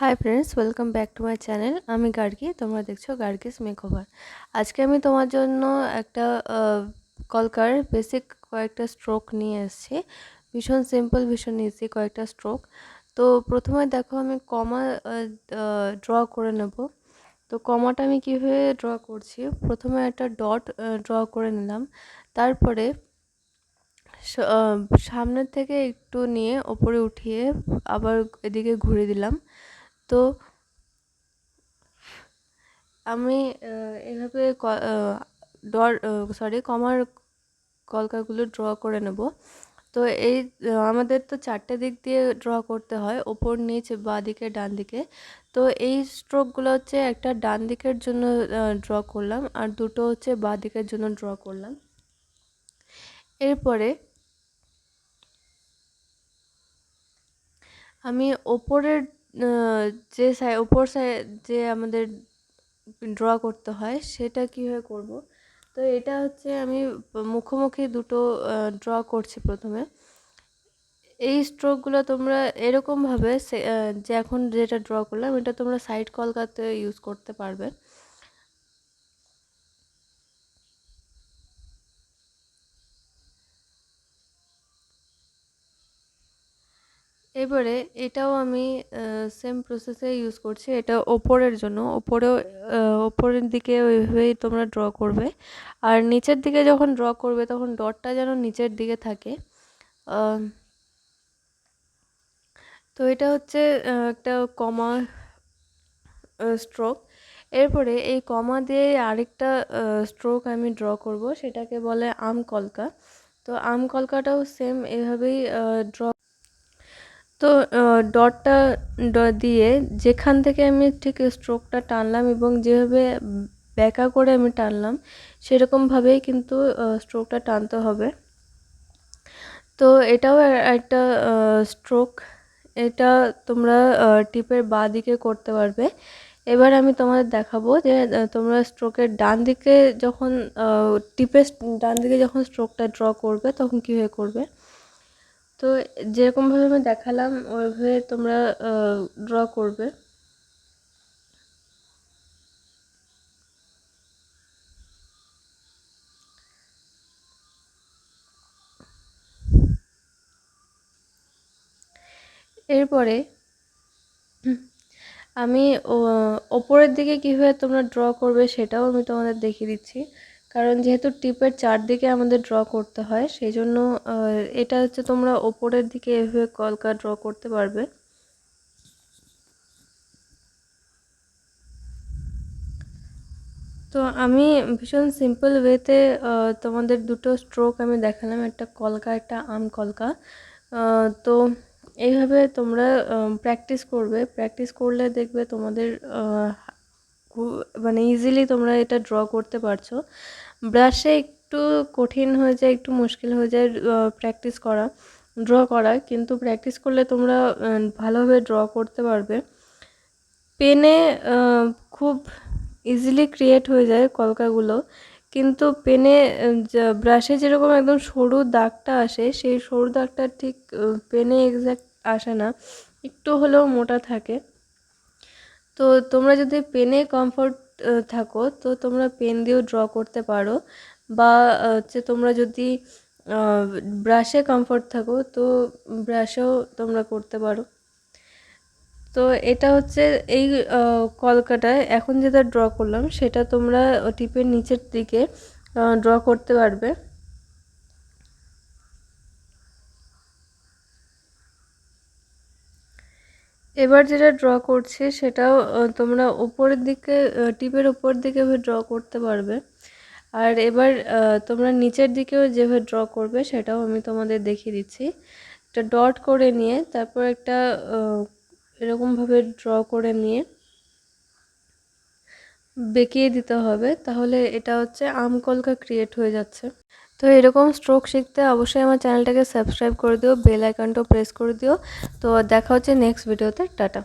Hi friends, welcome back to my channel. আমি গার্গী, তোমরা দেখছো গার্গিস মেকওভার। আজকে আমি তোমার জন্য একটা কলকার বেসিক কয়েকটা স্ট্রোক নিয়ে এসেছি। ভীষণ সিম্পল, ভীষণ ইজি কয়েকটা স্ট্রোক। তো প্রথমে দেখো, আমি কমা ড্র করে নেব। তো কমাটা আমি কীভাবে ড্র করছি, প্রথমে একটা ডট ড্র করে নিলাম। তারপরে সামনের থেকে একটু নিয়ে ওপরে উঠিয়ে আবার এদিকে ঘুরে দিলাম। তো আমি এভাবে কমার কলকাগুলো ড্র করে নেব। তো এই আমাদের তো চারটে দিক দিয়ে ড্র করতে হয়, ওপর নিচ বাঁ দিকে ডান দিকে। তো এই স্ট্রোকগুলো হচ্ছে একটা ডান দিকের জন্য ড্র করলাম, আর দুটো হচ্ছে বাঁ দিকের জন্য ড্র করলাম। এরপরে আমি ওপরের যে ওপর সাইড যে আমাদের ড্র করতে হয় সেটা কীভাবে করব। তো এটা হচ্ছে আমি মুখোমুখি দুটো ড্র করছি প্রথমে। এই স্ট্রোকগুলো তোমরা এরকমভাবে যে এখন যেটা ড্র করলাম এটা তোমরা সাইড কলকাতে ইউজ করতে পারবে। এবারে এটাও আমি সেম প্রসেসে ইউজ করছি। এটা ওপরের জন্য, ওপরের দিকে ওইভাবেই তোমরা ড্র করবে। আর নিচের দিকে যখন ড্র করবে তখন ডটটা যেন নিচের দিকে থাকে। তো এটা হচ্ছে একটা কমা স্ট্রোক। এরপরে এই কমা দিয়ে আরেকটা স্ট্রোক আমি ড্র করব, সেটাকে বলে আম কলকা। তো আম কলকাটাও সেম এভাবেই ড্র। তো ডটটা দিয়ে যেখান থেকে আমি ঠিক স্ট্রোকটা টানলাম এবং যেভাবে ব্যাকা করে আমি টানলাম সেরকমভাবেই কিন্তু স্ট্রোকটা টানতে হবে। তো এটাও একটা স্ট্রোক। এটা তোমরা টিপের বাঁ দিকে করতে পারবে। এবার আমি তোমাদের দেখাবো যে তোমরা স্ট্রোকের ডান দিকে যখন টিপের ডান দিকে যখন স্ট্রোকটা ড্র করবে তখন কীভাবে করবে। তো যেরকমভাবে আমি দেখালাম ওইভাবে তোমরা ড্র করবে। এরপরে আমি ওপরের দিকে কীভাবে তোমরা ড্র করবে সেটাও আমি তোমাদের দেখিয়ে দিচ্ছি। কারণ যেহেতু টিপের চারদিকে আমাদের ড্র করতে হয়, সেই জন্য এটা হচ্ছে তোমরা ওপরের দিকে এভাবে কলকা ড্র করতে পারবে। তো আমি ভীষণ সিম্পল ওয়েতে তোমাদের দুটো স্ট্রোক আমি দেখালাম, একটা কলকা, একটা আম কলকা। তো এইভাবে তোমরা প্র্যাকটিস করবে। প্র্যাকটিস করলে দেখবে তোমাদের মানে ইজিলি তোমরা এটা ড্র করতে পারছো। ব্রাশে একটু কঠিন হয়ে যায়, একটু মুশকিল হয়ে যায় প্র্যাকটিস করা, ড্র করা, কিন্তু প্র্যাকটিস করলে তোমরা ভালোভাবে ড্র করতে পারবে। পেনে খুব ইজিলি ক্রিয়েট হয়ে যায় কলকাগুলো, কিন্তু পেনে ব্রাশে যেরকম একদম সরু দাগটা আসে সেই সরু দাগটা ঠিক পেনে এক্স্যাক্ট আসে না, একটু হলেও মোটা থাকে। তো তোমরা যদি পেনে কমফোর্ট থাকো তো তোমরা পেন দিয়েও ড্র করতে পারো, বা হচ্ছে তোমরা যদি ব্রাশে কমফোর্ট থাকো তো ব্রাশেও তোমরা করতে পারো। তো এটা হচ্ছে এই কলকাটায় এখন যেটা ড্র করলাম সেটা তোমরা টিপের নিচের দিকে ড্র করতে পারবে। এবার যেটা ড্র করছি সেটাও তোমরা উপরের দিকে টিপের উপর দিকে ড্র করতে পারবে। আর এবার তোমরা নিচের দিকেও যেভাবে ড্র করবে সেটাও আমি তোমাদের দেখিয়ে দিচ্ছি। একটা ডট করে নিয়ে তারপর একটা এরকমভাবে ড্র করে নিয়ে বেঁকিয়ে দিতে হবে, তাহলে এটা হচ্ছে আম কলকা ক্রিয়েট হয়ে যাচ্ছে। তো এরকম স্ট্রোক শিখতে অবশ্যই আমার চ্যানেলটাকে সাবস্ক্রাইব করে দিও, বেল আইকনটাও প্রেস করে দিও। তো দেখা হচ্ছে নেক্সট ভিডিওতে। টাটা।